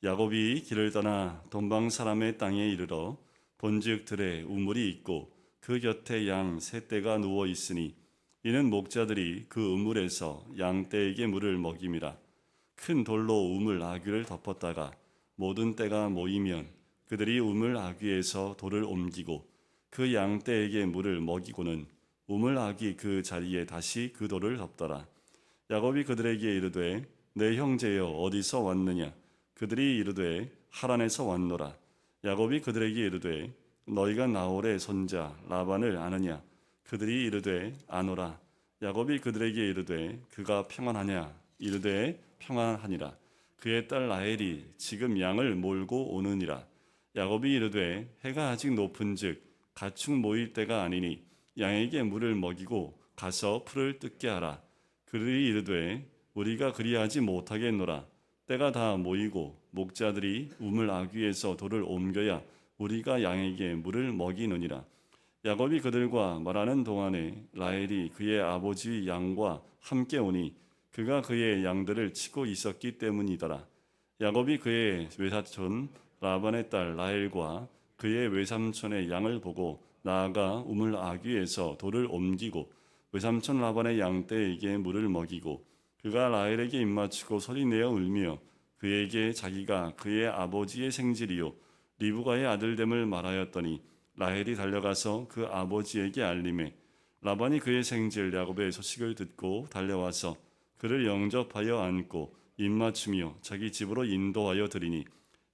야곱이 길을 떠나 동방 사람의 땅에 이르러 본즉 들에 우물이 있고 그 곁에 양 세 떼가 누워 있으니 이는 목자들이 그 우물에서 양 떼에게 물을 먹임이라. 큰 돌로 우물 아귀를 덮었다가 모든 떼가 모이면 그들이 우물 아귀에서 돌을 옮기고 그 양 떼에게 물을 먹이고는 우물 아귀 그 자리에 다시 그 돌을 덮더라. 야곱이 그들에게 이르되 내 형제여 어디서 왔느냐? 그들이 이르되 하란에서 왔노라. 야곱이 그들에게 이르되 너희가 나홀의 손자 라반을 아느냐? 그들이 이르되 아노라. 야곱이 그들에게 이르되 그가 평안하냐? 이르되 평안하니라. 그의 딸 라헬이 지금 양을 몰고 오느니라. 야곱이 이르되 해가 아직 높은즉 가축 모일 때가 아니니 양에게 물을 먹이고 가서 풀을 뜯게 하라. 그들이 이르되 우리가 그리하지 못하겠노라. 때가 다 모이고 목자들이 우물 아귀에서 돌을 옮겨야 우리가 양에게 물을 먹이느니라. 야곱이 그들과 말하는 동안에 라헬이 그의 아버지 양과 함께 오니 그가 그의 양들을 치고 있었기 때문이더라. 야곱이 그의 외사촌 라반의 딸 라헬과 그의 외삼촌의 양을 보고 나아가 우물 아귀에서 돌을 옮기고 외삼촌 라반의 양떼에게 물을 먹이고 그가 라헬에게 입맞추고 소리내어 울며 그에게 자기가 그의 아버지의 생질이요 리브가의 아들됨을 말하였더니 라헬이 달려가서 그 아버지에게 알림해 라반이 그의 생질 야곱의 소식을 듣고 달려와서 그를 영접하여 안고 입맞추며 자기 집으로 인도하여 드리니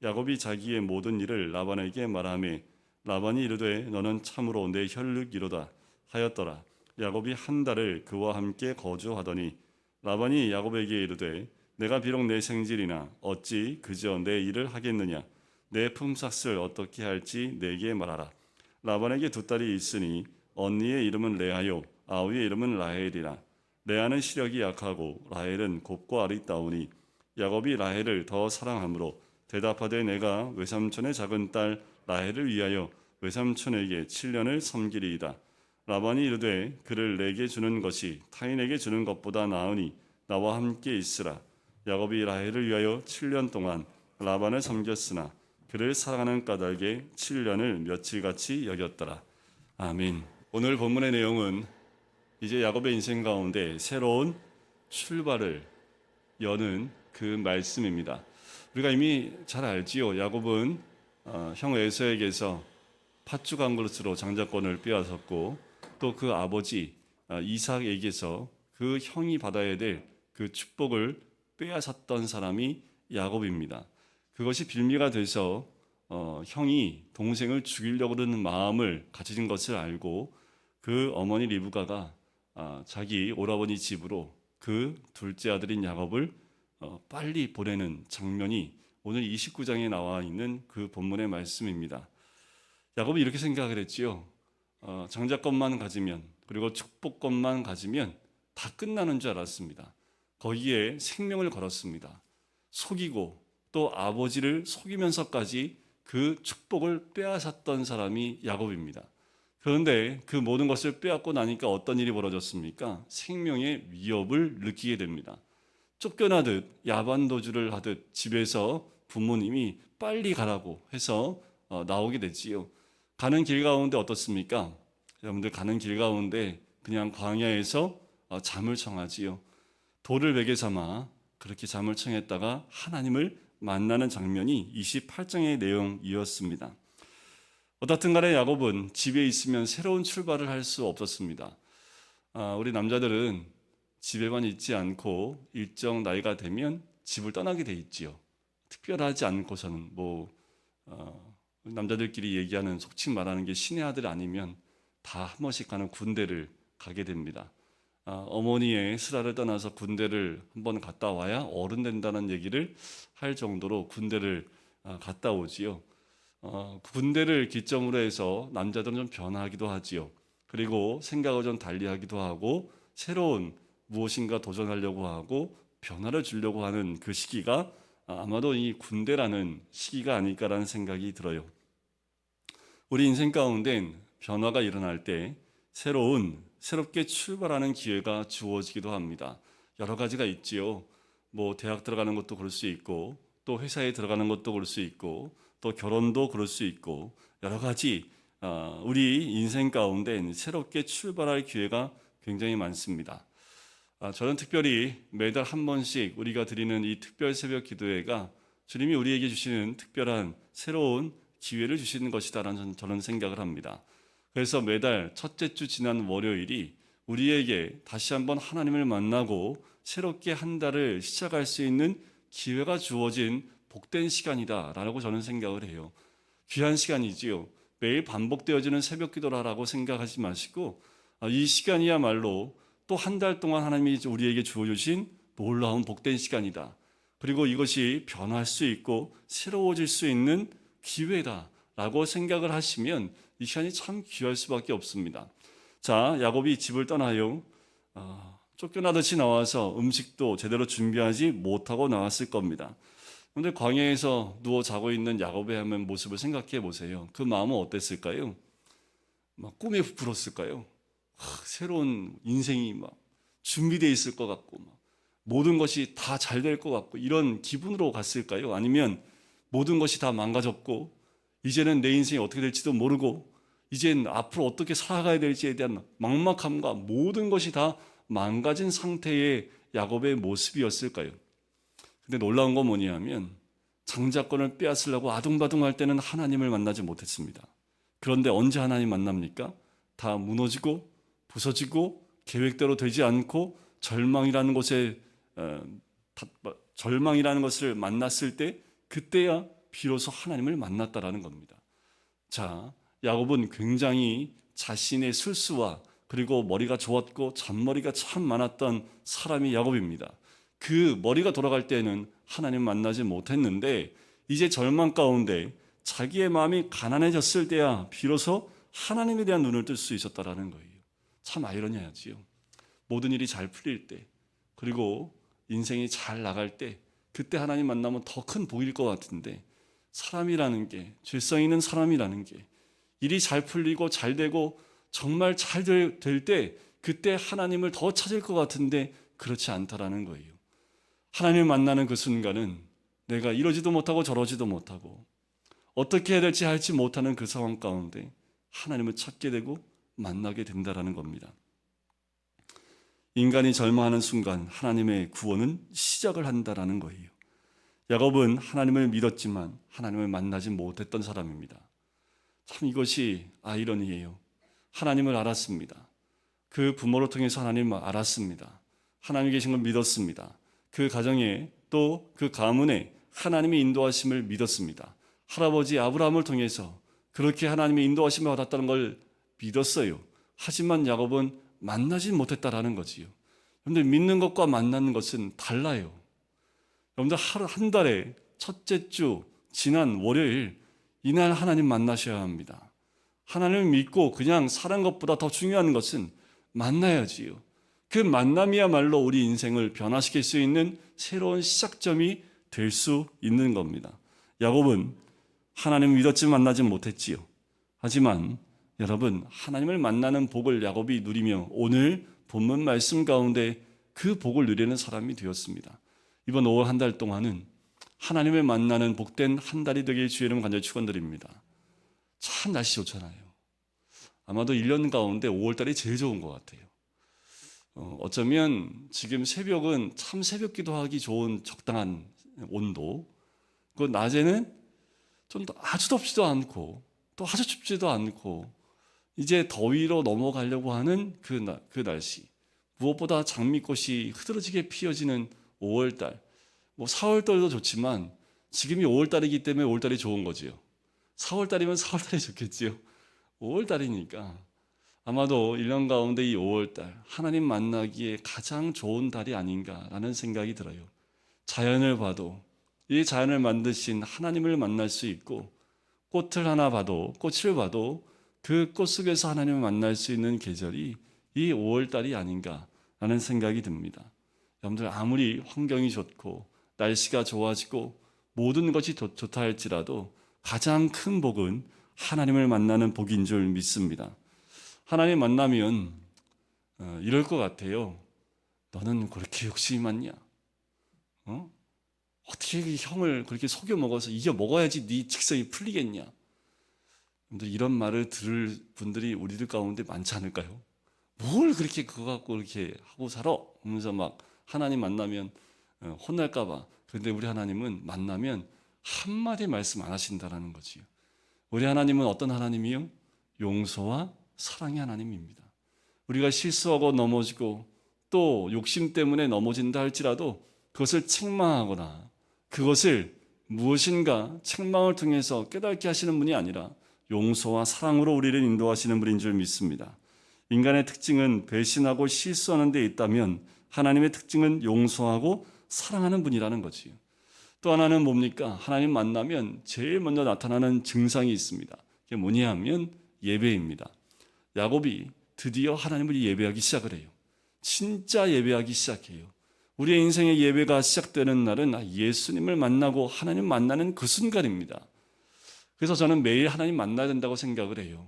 야곱이 자기의 모든 일을 라반에게 말하매 라반이 이르되 너는 참으로 내 혈육이로다 하였더라. 야곱이 한 달을 그와 함께 거주하더니 라반이 야곱에게 이르되 내가 비록 내 생질이나 어찌 그저 내 일을 하겠느냐? 내 품삯을 어떻게 할지 내게 말하라. 라반에게 두 딸이 있으니 언니의 이름은 레아요 아우의 이름은 라헬이라. 레아는 시력이 약하고 라헬은 곱고 아리따우니 야곱이 라헬을 더 사랑하므로 대답하되 내가 외삼촌의 작은 딸 라헬을 위하여 외삼촌에게 7년을 섬기리이다. 라반이 이르되 그를 내게 주는 것이 타인에게 주는 것보다 나으니 나와 함께 있으라. 야곱이 라헬을 위하여 7년 동안 라반을 섬겼으나 그를 사랑하는 까닭에 7년을 며칠같이 여겼더라. 아멘. 오늘 본문의 내용은 이제 야곱의 인생 가운데 새로운 출발을 여는 그 말씀입니다. 우리가 이미 잘 알지요. 야곱은 형 에서에게서 팥죽 한 그릇으로 장자권을 빼앗았고 또 그 아버지 이삭에게서 그 형이 받아야 될 그 축복을 빼앗았던 사람이 야곱입니다. 그것이 빌미가 돼서 형이 동생을 죽이려고 하는 마음을 가진 것을 알고 그 어머니 리브가가 자기 오라버니 집으로 그 둘째 아들인 야곱을 빨리 보내는 장면이 오늘 29장에 나와 있는 그 본문의 말씀입니다. 야곱이 이렇게 생각을 했지요. 장자권만 가지면 그리고 축복권만 가지면 다 끝나는 줄 알았습니다. 거기에 생명을 걸었습니다. 속이고 또 아버지를 속이면서까지 그 축복을 빼앗았던 사람이 야곱입니다. 그런데 그 모든 것을 빼앗고 나니까 어떤 일이 벌어졌습니까? 생명의 위협을 느끼게 됩니다. 쫓겨나듯 야반도주를 하듯 집에서 부모님이 빨리 가라고 해서 나오게 됐지요. 가는 길 가운데 어떻습니까? 여러분들 가는 길 가운데 그냥 광야에서 잠을 청하지요. 돌을 베개 삼아 그렇게 잠을 청했다가 하나님을 만나는 장면이 28장의 내용이었습니다. 어떻든 간에 야곱은 집에 있으면 새로운 출발을 할 수 없었습니다. 우리 남자들은 집에만 있지 않고 일정 나이가 되면 집을 떠나게 돼 있지요. 특별하지 않고서는 남자들끼리 얘기하는 속칭 말하는 게 신의 아들 아니면 다 한 번씩 가는 군대를 가게 됩니다. 어머니의 슬하를 떠나서 군대를 한번 갔다 와야 어른 된다는 얘기를 할 정도로 군대를 갔다 오지요. 군대를 기점으로 해서 남자들은 좀 변하기도 하지요. 그리고 생각을 좀 달리하기도 하고 새로운 무엇인가 도전하려고 하고 변화를 주려고 하는 그 시기가 아마도 이 군대라는 시기가 아닐까라는 생각이 들어요. 우리 인생 가운데는 변화가 일어날 때 새롭게 출발하는 기회가 주어지기도 합니다. 여러 가지가 있지요. 대학 들어가는 것도 그럴 수 있고 또 회사에 들어가는 것도 그럴 수 있고 또 결혼도 그럴 수 있고 여러 가지 우리 인생 가운데 새롭게 출발할 기회가 굉장히 많습니다. 저는 특별히 매달 한 번씩 우리가 드리는 이 특별 새벽 기도회가 주님이 우리에게 주시는 특별한 새로운 기회를 주시는 것이다라는 저는 생각을 합니다. 그래서 매달 첫째 주 지난 월요일이 우리에게 다시 한번 하나님을 만나고 새롭게 한 달을 시작할 수 있는 기회가 주어진 복된 시간이다라고 저는 생각을 해요. 귀한 시간이지요. 매일 반복되어지는 새벽 기도라고 생각하지 마시고 이 시간이야말로 또 한 달 동안 하나님이 우리에게 주어주신 놀라운 복된 시간이다. 그리고 이것이 변할 수 있고 새로워질 수 있는 기회다라고 생각을 하시면 이 시간이 참 귀할 수밖에 없습니다. 자, 야곱이 집을 떠나요. 쫓겨나듯이 나와서 음식도 제대로 준비하지 못하고 나왔을 겁니다. 그런데 광야에서 누워 자고 있는 야곱의 모습을 생각해 보세요. 그 마음은 어땠을까요? 막 꿈에 부풀었을까요? 새로운 인생이 막 준비되어 있을 것 같고 모든 것이 다 잘 될 것 같고 이런 기분으로 갔을까요? 아니면 모든 것이 다 망가졌고 이제는 내 인생이 어떻게 될지도 모르고 이젠 앞으로 어떻게 살아가야 될지에 대한 막막함과 모든 것이 다 망가진 상태의 야곱의 모습이었을까요? 근데 놀라운 건 뭐냐면 장자권을 빼앗으려고 아둥바둥할 때는 하나님을 만나지 못했습니다. 그런데 언제 하나님 만납니까? 다 무너지고 부서지고 계획대로 되지 않고 절망이라는 것을 만났을 때 그때야 비로소 하나님을 만났다라는 겁니다. 자, 야곱은 굉장히 자신의 술수와 그리고 머리가 좋았고 잔머리가 참 많았던 사람이 야곱입니다. 그 머리가 돌아갈 때는 하나님 만나지 못했는데 이제 절망 가운데 자기의 마음이 가난해졌을 때야 비로소 하나님에 대한 눈을 뜰 수 있었다라는 거예요. 참 아이러니하지요. 모든 일이 잘 풀릴 때 그리고 인생이 잘 나갈 때 그때 하나님 만나면 더 큰 복일 것 같은데 사람이라는 게 죄성 있는 사람이라는 게 일이 잘 풀리고 잘 되고 정말 잘 될 때 그때 하나님을 더 찾을 것 같은데 그렇지 않다라는 거예요. 하나님을 만나는 그 순간은 내가 이러지도 못하고 저러지도 못하고 어떻게 해야 될지 알지 못하는 그 상황 가운데 하나님을 찾게 되고 만나게 된다라는 겁니다. 인간이 절망하는 순간 하나님의 구원은 시작을 한다라는 거예요. 야곱은 하나님을 믿었지만 하나님을 만나지 못했던 사람입니다. 참 이것이 아이러니예요. 하나님을 알았습니다. 그 부모를 통해서 하나님을 알았습니다. 하나님이 계신 걸 믿었습니다. 그 가정에 또 그 가문에 하나님의 인도하심을 믿었습니다. 할아버지 아브라함을 통해서 그렇게 하나님의 인도하심을 받았다는 걸 믿었어요. 하지만 야곱은 만나지 못했다라는 거지요. 여러분들 믿는 것과 만나는 것은 달라요. 여러분들 하루 한 달에 첫째 주 지난 월요일 이날 하나님 만나셔야 합니다. 하나님을 믿고 그냥 사는 것보다 더 중요한 것은 만나야지요. 그 만남이야말로 우리 인생을 변화시킬 수 있는 새로운 시작점이 될 수 있는 겁니다. 야곱은 하나님을 믿었지 만나지 못했지요. 하지만 여러분 하나님을 만나는 복을 야곱이 누리며 오늘 본문 말씀 가운데 그 복을 누리는 사람이 되었습니다. 이번 5월 한 달 동안은 하나님을 만나는 복된 한 달이 되길 주의 이름 간절히 축원드립니다. 참 날씨 좋잖아요. 아마도 1년 가운데 5월 달이 제일 좋은 것 같아요. 어쩌면 지금 새벽은 참 새벽 기도하기 좋은 적당한 온도. 그 낮에는 좀 아주 덥지도 않고 또 아주 춥지도 않고 이제 더위로 넘어가려고 하는 그 날씨. 무엇보다 장미꽃이 흐드러지게 피어지는 5월달. 4월달도 좋지만 지금이 5월달이기 때문에 5월달이 좋은 거지요. 4월달이면 4월달이 좋겠지요. 5월달이니까 아마도 1년 가운데 이 5월달 하나님 만나기에 가장 좋은 달이 아닌가라는 생각이 들어요. 자연을 봐도 이 자연을 만드신 하나님을 만날 수 있고 꽃을 하나 봐도 꽃을 봐도 그 꽃 속에서 하나님을 만날 수 있는 계절이 이 5월달이 아닌가라는 생각이 듭니다. 여러분들 아무리 환경이 좋고 날씨가 좋아지고 모든 것이 좋다 할지라도 가장 큰 복은 하나님을 만나는 복인 줄 믿습니다. 하나님 만나면 이럴 것 같아요. 너는 그렇게 욕심이 많냐? 어떻게 어떻게 형을 그렇게 속여 먹어서 이겨 먹어야지 네 직성이 풀리겠냐. 이런 말을 들을 분들이 우리들 가운데 많지 않을까요? 뭘 그렇게 그거 갖고 이렇게 하고 살아? 하면서 막 하나님 만나면 혼날까 봐. 그런데 우리 하나님은 만나면 한마디 말씀 안 하신다라는 거지요. 우리 하나님은 어떤 하나님이요? 용서와 사랑의 하나님입니다. 우리가 실수하고 넘어지고 또 욕심 때문에 넘어진다 할지라도 그것을 책망하거나 그것을 무엇인가 책망을 통해서 깨닫게 하시는 분이 아니라 용서와 사랑으로 우리를 인도하시는 분인 줄 믿습니다. 인간의 특징은 배신하고 실수하는 데 있다면 하나님의 특징은 용서하고 사랑하는 분이라는 거지요. 또 하나는 뭡니까? 하나님 만나면 제일 먼저 나타나는 증상이 있습니다. 그게 뭐냐 하면 예배입니다. 야곱이 드디어 하나님을 예배하기 시작을 해요. 진짜 예배하기 시작해요. 우리의 인생의 예배가 시작되는 날은 예수님을 만나고 하나님 만나는 그 순간입니다. 그래서 저는 매일 하나님 만나야 된다고 생각을 해요.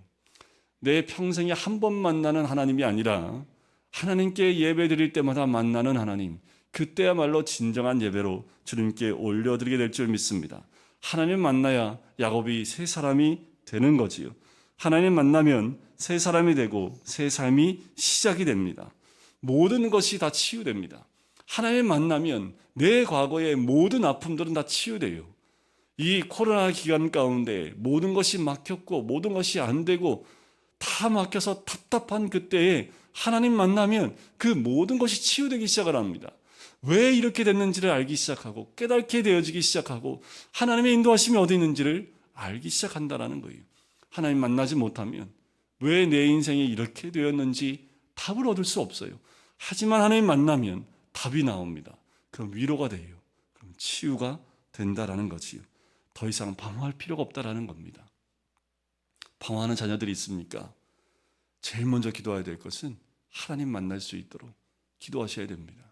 내 평생에 한 번 만나는 하나님이 아니라 하나님께 예배 드릴 때마다 만나는 하나님, 그때야말로 진정한 예배로 주님께 올려드리게 될 줄 믿습니다. 하나님 만나야 야곱이 새 사람이 되는 거지요. 하나님 만나면 새 사람이 되고 새 삶이 시작이 됩니다. 모든 것이 다 치유됩니다. 하나님 만나면 내 과거의 모든 아픔들은 다 치유돼요. 이 코로나 기간 가운데 모든 것이 막혔고 모든 것이 안 되고 다 막혀서 답답한 그때에 하나님 만나면 그 모든 것이 치유되기 시작을 합니다. 왜 이렇게 됐는지를 알기 시작하고 깨닫게 되어지기 시작하고 하나님의 인도하심이 어디 있는지를 알기 시작한다는 거예요. 하나님 만나지 못하면 왜 내 인생이 이렇게 되었는지 답을 얻을 수 없어요. 하지만 하나님 만나면 답이 나옵니다. 그럼 위로가 돼요. 그럼 치유가 된다라는 거지요. 더 이상 방황할 필요가 없다라는 겁니다. 방황하는 자녀들이 있습니까? 제일 먼저 기도해야 될 것은 하나님 만날 수 있도록 기도하셔야 됩니다.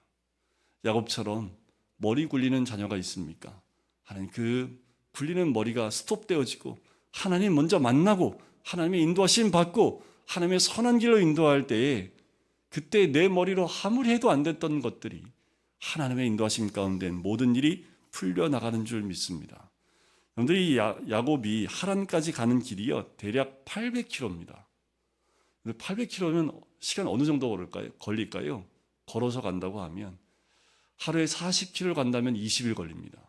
야곱처럼 머리 굴리는 자녀가 있습니까? 하나님 그 굴리는 머리가 스톱되어지고 하나님 먼저 만나고 하나님의 인도하심 받고 하나님의 선한 길로 인도할 때에 그때 내 머리로 아무리 해도 안 됐던 것들이 하나님의 인도하심 가운데 모든 일이 풀려나가는 줄 믿습니다. 여러분들이 야곱이 하란까지 가는 길이요 대략 800km입니다. 800km면 시간 어느 정도 걸릴까요? 걸어서 간다고 하면 하루에 40km를 간다면 20일 걸립니다.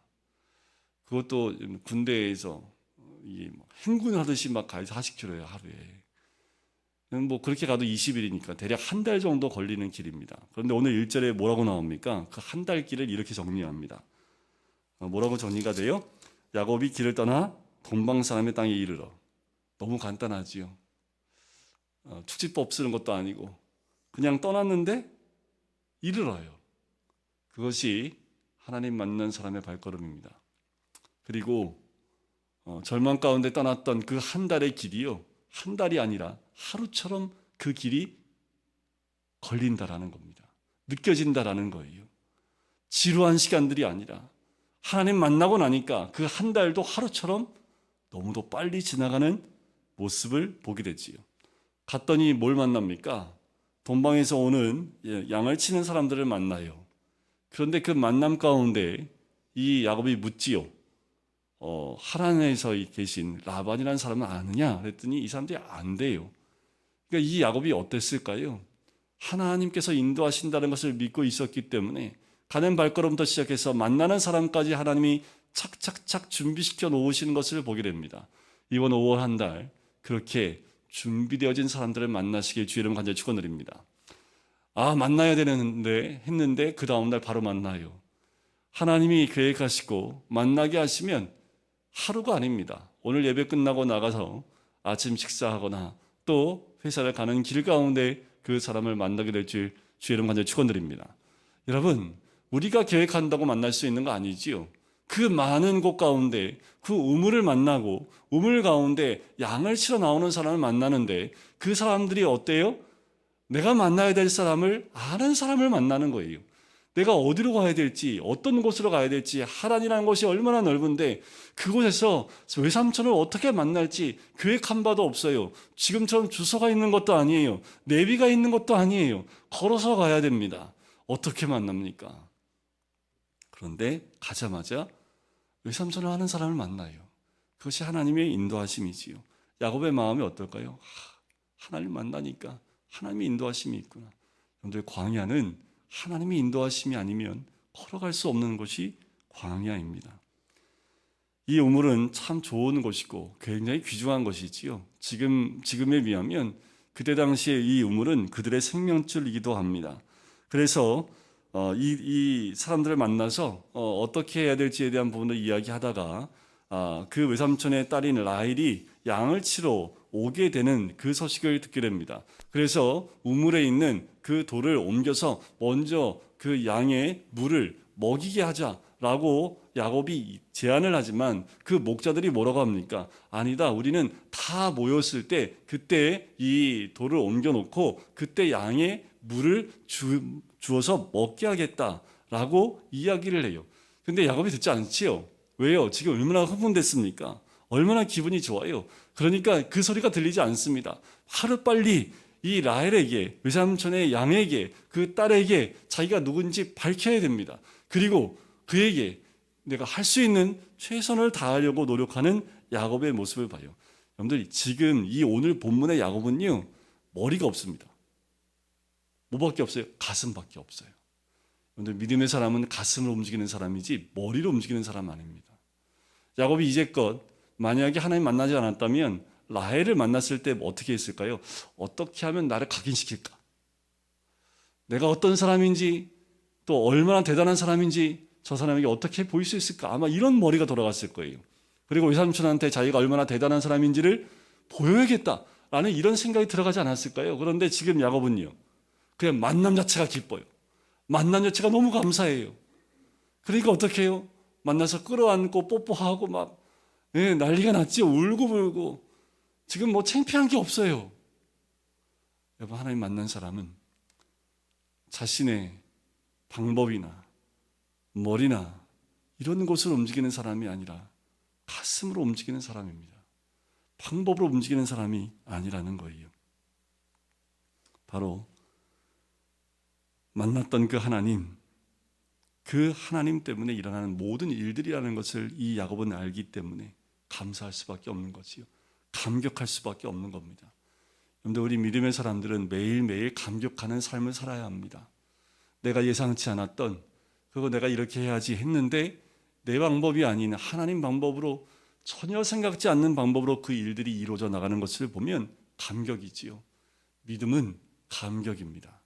그것도 군대에서 행군하듯이 막 가야 40km예요 하루에. 뭐 그렇게 가도 20일이니까 대략 한 달 정도 걸리는 길입니다. 그런데 오늘 1절에 뭐라고 나옵니까? 그 한 달 길을 이렇게 정리합니다. 뭐라고 정리가 돼요? 야곱이 길을 떠나 동방 사람의 땅에 이르러. 너무 간단하지요. 축지법 쓰는 것도 아니고 그냥 떠났는데 이르러요. 그것이 하나님 만난 사람의 발걸음입니다. 그리고 절망 가운데 떠났던 그 한 달의 길이요 한 달이 아니라 하루처럼 그 길이 걸린다라는 겁니다. 느껴진다라는 거예요. 지루한 시간들이 아니라 하나님 만나고 나니까 그 한 달도 하루처럼 너무도 빨리 지나가는 모습을 보게 되지요. 갔더니 뭘 만납니까? 동방에서 오는 양을 치는 사람들을 만나요. 그런데 그 만남 가운데 이 야곱이 묻지요. 하란에서 계신 라반이라는 사람은 아느냐? 그랬더니 이 사람들이 안 돼요. 그러니까 이 야곱이 어땠을까요? 하나님께서 인도하신다는 것을 믿고 있었기 때문에 가는 발걸음부터 시작해서 만나는 사람까지 하나님이 착착착 준비시켜 놓으시는 것을 보게 됩니다. 이번 5월 한 달 그렇게 준비되어진 사람들을 만나시길 주의 이름 간절히 축원드립니다. 만나야 되는데 했는데 그 다음 날 바로 만나요. 하나님이 계획하시고 만나게 하시면 하루가 아닙니다. 오늘 예배 끝나고 나가서 아침 식사하거나 또 회사를 가는 길 가운데 그 사람을 만나게 될 줄 주의 이름 간절히 축원드립니다. 여러분, 우리가 계획한다고 만날 수 있는 거 아니지요. 그 많은 곳 가운데 그 우물을 만나고 우물 가운데 양을 치러 나오는 사람을 만나는데 그 사람들이 어때요? 내가 만나야 될 사람을 아는 사람을 만나는 거예요. 내가 어디로 가야 될지 어떤 곳으로 가야 될지 하란이라는 곳이 얼마나 넓은데 그곳에서 외삼촌을 어떻게 만날지 계획한 바도 없어요. 지금처럼 주소가 있는 것도 아니에요. 내비가 있는 것도 아니에요. 걸어서 가야 됩니다. 어떻게 만납니까? 그런데 가자마자 외삼촌을 하는 사람을 만나요. 그것이 하나님의 인도하심이지요. 야곱의 마음이 어떨까요? 하나님 만나니까 하나님의 인도하심이 있구나. 여러분들, 광야는 하나님의 인도하심이 아니면 걸어갈 수 없는 곳이 광야입니다. 이 우물은 참 좋은 곳이고 굉장히 귀중한 것이지요. 지금에 비하면 그때 당시에 이 우물은 그들의 생명줄이기도 합니다. 그래서 이 사람들을 만나서 어떻게 해야 될지에 대한 부분을 이야기하다가 그 외삼촌의 딸인 라헬이 양을 치러 오게 되는 그 소식을 듣게 됩니다. 그래서 우물에 있는 그 돌을 옮겨서 먼저 그 양의 물을 먹이게 하자라고 야곱이 제안을 하지만 그 목자들이 뭐라고 합니까? 아니다, 우리는 다 모였을 때 그때 이 돌을 옮겨놓고 그때 양의 물을 주어서 먹게 하겠다라고 이야기를 해요. 근데 야곱이 듣지 않지요. 왜요? 지금 얼마나 흥분됐습니까? 얼마나 기분이 좋아요. 그러니까 그 소리가 들리지 않습니다. 하루빨리 이 라헬에게, 외삼촌의 양에게, 그 딸에게 자기가 누군지 밝혀야 됩니다. 그리고 그에게 내가 할 수 있는 최선을 다하려고 노력하는 야곱의 모습을 봐요. 여러분들, 지금 이 오늘 본문의 야곱은요, 머리가 없습니다. 뭐밖에 없어요? 가슴밖에 없어요. 여러분들, 믿음의 사람은 가슴을 움직이는 사람이지 머리로 움직이는 사람 아닙니다. 야곱이 이제껏 만약에 하나님 만나지 않았다면 라헬을 만났을 때 어떻게 했을까요? 어떻게 하면 나를 각인시킬까? 내가 어떤 사람인지, 또 얼마나 대단한 사람인지 저 사람에게 어떻게 보일 수 있을까? 아마 이런 머리가 돌아갔을 거예요. 그리고 외삼촌한테 자기가 얼마나 대단한 사람인지를 보여야겠다라는 이런 생각이 들어가지 않았을까요? 그런데 지금 야곱은요, 그냥 만남 자체가 기뻐요. 만남 자체가 너무 감사해요. 그러니까 어떻게 해요? 만나서 끌어안고 뽀뽀하고 막 난리가 났죠. 울고불고. 지금 뭐 창피한 게 없어요. 여러분, 하나님 만난 사람은 자신의 방법이나 머리나 이런 곳으로 움직이는 사람이 아니라 가슴으로 움직이는 사람입니다. 방법으로 움직이는 사람이 아니라는 거예요. 바로 만났던 그 하나님 때문에 일어나는 모든 일들이라는 것을 이 야곱은 알기 때문에 감사할 수밖에 없는 거지요. 감격할 수밖에 없는 겁니다. 그런데 우리 믿음의 사람들은 매일매일 감격하는 삶을 살아야 합니다. 내가 예상치 않았던, 그거 내가 이렇게 해야지 했는데 내 방법이 아닌 하나님 방법으로, 전혀 생각지 않는 방법으로 그 일들이 이루어져 나가는 것을 보면 감격이지요. 믿음은 감격입니다.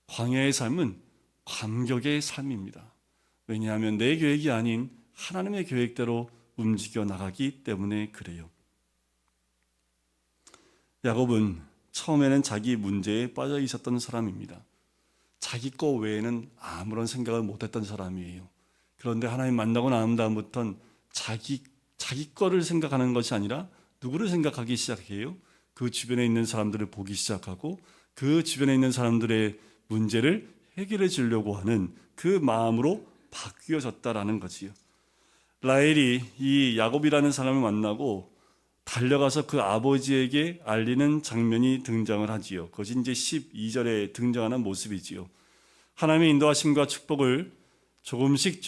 광야의 삶은 감격의 삶입니다. 왜냐하면 내 계획이 아닌 하나님의 계획대로 움직여 나가기 때문에 그래요. 야곱은 처음에는 자기 문제에 빠져 있었던 사람입니다. 자기 거 외에는 아무런 생각을 못했던 사람이에요. 그런데 하나님 만나고 난 다음부터는 자기 거를 생각하는 것이 아니라 누구를 생각하기 시작해요? 그 주변에 있는 사람들을 보기 시작하고 그 주변에 있는 사람들의 문제를 해결해 주려고 하는 그 마음으로 바뀌어졌다라는 거지요. 라헬이 이 야곱이라는 사람을 만나고 달려가서 그 아버지에게 알리는 장면이 등장을 하지요. 그것이 이제 12절에 등장하는 모습이지요. 하나님의 인도하심과 축복을 조금씩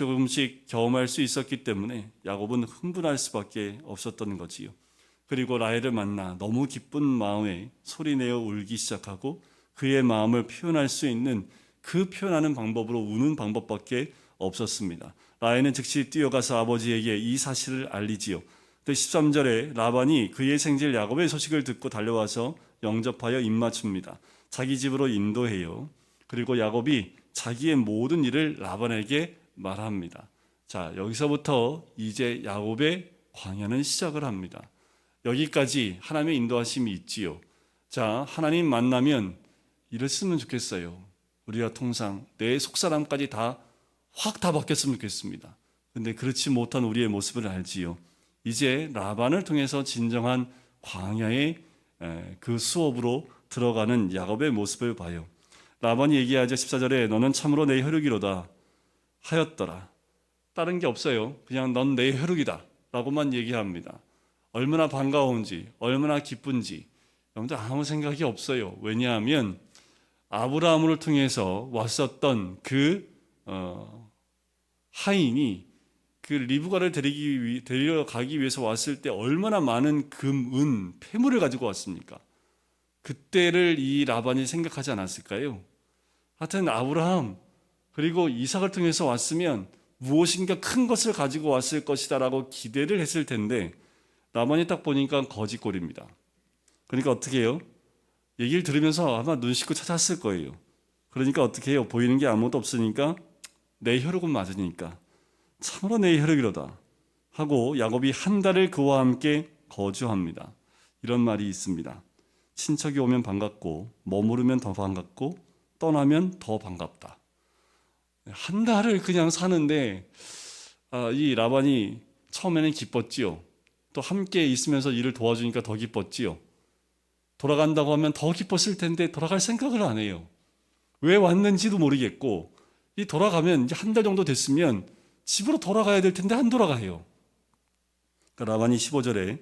경험할 수 있었기 때문에 야곱은 흥분할 수밖에 없었던 거지요. 그리고 라헬을 만나 너무 기쁜 마음에 소리내어 울기 시작하고 그의 마음을 표현할 수 있는 그 표현하는 방법으로 우는 방법밖에 없었습니다. 라헬은 즉시 뛰어가서 아버지에게 이 사실을 알리지요. 13절에 라반이 그의 생질 야곱의 소식을 듣고 달려와서 영접하여 입맞춥니다. 자기 집으로 인도해요. 그리고 야곱이 자기의 모든 일을 라반에게 말합니다. 자, 여기서부터 이제 야곱의 광야는 시작을 합니다. 여기까지 하나님의 인도하심이 있지요. 자, 하나님 만나면 이랬으면 좋겠어요. 우리가 통상 내 속사람까지 다 바뀌었으면 좋겠습니다. 근데 그렇지 못한 우리의 모습을 알지요. 이제 라반을 통해서 진정한 광야의 그 수업으로 들어가는 야곱의 모습을 봐요. 라반이 얘기하죠. 14절에 너는 참으로 내 혈육이로다 하였더라. 다른 게 없어요. 그냥 넌 내 혈육이다 라고만 얘기합니다. 얼마나 반가운지, 얼마나 기쁜지 여러분들 아무 생각이 없어요. 왜냐하면 아브라함을 통해서 왔었던 그 하인이 그 리브가를 데리러 가기 위해서 왔을 때 얼마나 많은 금, 은, 폐물을 가지고 왔습니까? 그때를 이 라반이 생각하지 않았을까요? 하여튼 아브라함 그리고 이삭을 통해서 왔으면 무엇인가 큰 것을 가지고 왔을 것이다라고 기대를 했을 텐데 라반이 딱 보니까 거짓골입니다. 그러니까 어떻게 해요? 얘기를 들으면서 아마 눈 씻고 찾았을 거예요. 그러니까 어떻게 해요? 보이는 게 아무것도 없으니까 내 혈육은 맞으니까 참으로 내 혈육이로다 하고 야곱이 한 달을 그와 함께 거주합니다. 이런 말이 있습니다. 친척이 오면 반갑고 머무르면 더 반갑고 떠나면 더 반갑다. 한 달을 그냥 사는데 이 라반이 처음에는 기뻤지요. 또 함께 있으면서 일을 도와주니까 더 기뻤지요. 돌아간다고 하면 더 기뻤을 텐데 돌아갈 생각을 안 해요. 왜 왔는지도 모르겠고 이 돌아가면 이제 한 달 정도 됐으면 집으로 돌아가야 될 텐데 안 돌아가요. 그러니까 라반이 15절에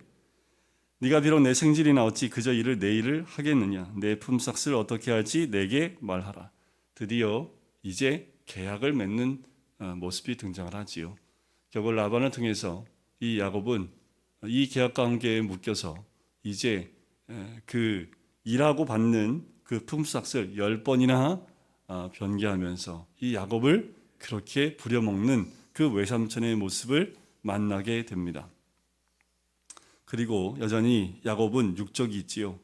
네가 비록 내 생질이나 어찌 그저 이를 내 일을 하겠느냐. 내 품삯을 어떻게 할지 내게 말하라. 드디어 이제 계약을 맺는 모습이 등장을 하지요. 결국 라반을 통해서 이 야곱은 이 계약 관계에 묶여서 이제 그 일하고 받는 그 품삯을 10번이나 변개하면서 이 야곱을 그렇게 부려먹는 그 외삼촌의 모습을 만나게 됩니다. 그리고 여전히 야곱은 육적이 있지요.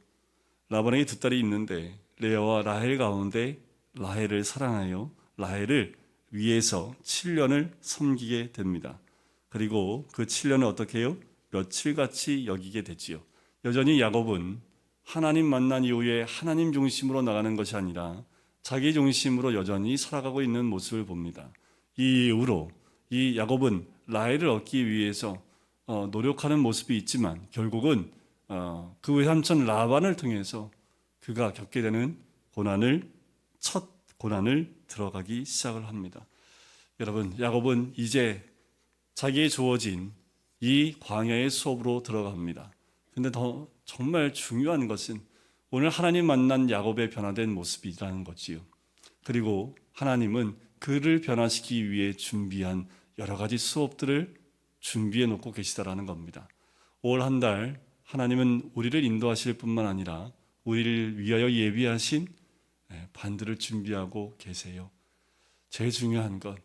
라반에게 두 딸이 있는데 레아와 라헬 가운데 라헬을 사랑하여 라헬을 위해서 7년을 섬기게 됩니다. 그리고 그 7년을 어떻게 해요? 며칠같이 여기게 되지요. 여전히 야곱은 하나님 만난 이후에 하나님 중심으로 나가는 것이 아니라 자기 중심으로 여전히 살아가고 있는 모습을 봅니다. 이 이후로 이 야곱은 라헬을 얻기 위해서 노력하는 모습이 있지만 결국은 그 외삼촌 라반을 통해서 그가 겪게 되는 첫 고난을 들어가기 시작을 합니다. 여러분, 야곱은 이제 자기에 주어진 이 광야의 수업으로 들어갑니다. 근데 더 정말 중요한 것은 오늘 하나님 만난 야곱의 변화된 모습이라는 거지요. 그리고 하나님은 그를 변화시키기 위해 준비한 여러 가지 수업들을 준비해 놓고 계시다라는 겁니다. 올 한 달 하나님은 우리를 인도하실 뿐만 아니라 우리를 위하여 예비하신 반들을 준비하고 계세요. 제일 중요한 것,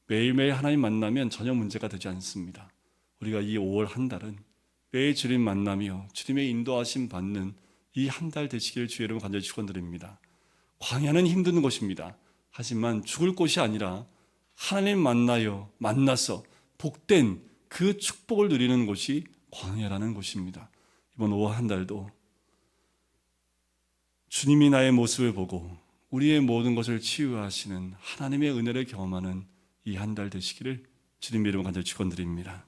매일매일 하나님 만나면 전혀 문제가 되지 않습니다. 우리가 이 5월 한 달은 매일 주님 만나며 주님의 인도하심 받는 이 한 달 되시기를 주의 이름으로 간절히 축원드립니다. 광야는 힘든 곳입니다. 하지만 죽을 곳이 아니라 하나님 만나서 복된 그 축복을 누리는 곳이 광야라는 곳입니다. 이번 5월 한 달도 주님이 나의 모습을 보고 우리의 모든 것을 치유하시는 하나님의 은혜를 경험하는 이 한 달 되시기를 주님의 이름으로 간절히 축원드립니다.